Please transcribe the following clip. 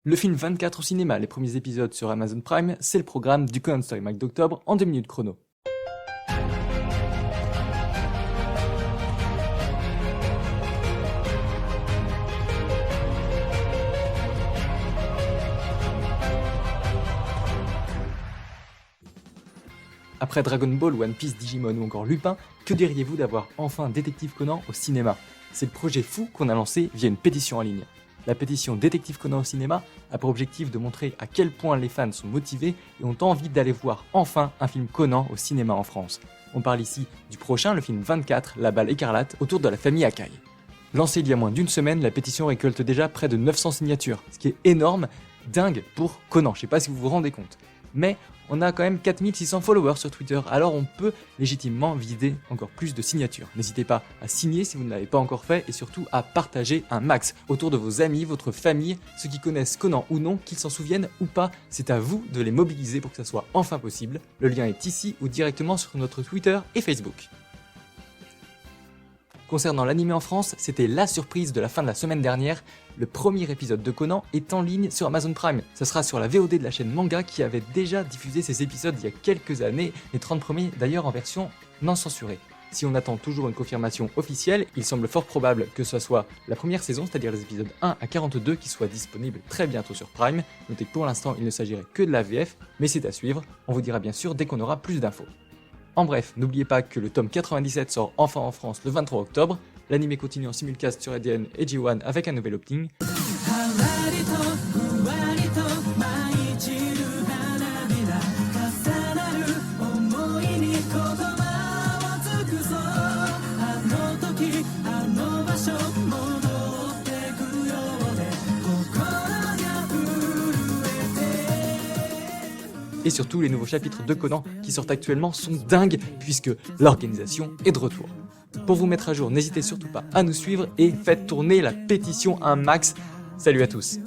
Le film 24 au cinéma, les premiers épisodes sur Amazon Prime, c'est le programme du Conan Story Mag d'octobre en 2 minutes chrono. Après Dragon Ball, One Piece, Digimon ou encore Lupin, que diriez-vous d'avoir enfin Détective Conan au cinéma? C'est le projet fou qu'on a lancé via une pétition en ligne. La pétition Détective Conan au cinéma a pour objectif de montrer à quel point les fans sont motivés et ont envie d'aller voir enfin un film Conan au cinéma en France. On parle ici du prochain, le film 24, La Balle écarlate, autour de la famille Akai. Lancée il y a moins d'une semaine, la pétition récolte déjà près de 900 signatures, ce qui est énorme, dingue pour Conan, je sais pas si vous vous rendez compte. Mais on a quand même 4600 followers sur Twitter, alors on peut légitimement vider encore plus de signatures. N'hésitez pas à signer si vous ne l'avez pas encore fait et surtout à partager un max autour de vos amis, votre famille, ceux qui connaissent Conan ou non, qu'ils s'en souviennent ou pas. C'est à vous de les mobiliser pour que ça soit enfin possible. Le lien est ici ou directement sur notre Twitter et Facebook. Concernant l'anime en France, c'était la surprise de la fin de la semaine dernière. Le premier épisode de Conan est en ligne sur Amazon Prime. Ça sera sur la VOD de la chaîne Manga qui avait déjà diffusé ses épisodes il y a quelques années, les 30 premiers d'ailleurs en version non censurée. Si on attend toujours une confirmation officielle, il semble fort probable que ce soit la première saison, c'est-à-dire les épisodes 1 à 42 qui soient disponibles très bientôt sur Prime. Notez que pour l'instant il ne s'agirait que de la VF, mais c'est à suivre, on vous dira bien sûr dès qu'on aura plus d'infos. En bref, n'oubliez pas que le tome 97 sort enfin en France le 23 octobre, l'anime continue en simulcast sur ADN et G1 avec un nouvel opening. Et surtout, les nouveaux chapitres de Conan qui sortent actuellement sont dingues puisque l'organisation est de retour. Pour vous mettre à jour, n'hésitez surtout pas à nous suivre et faites tourner la pétition un max. Salut à tous!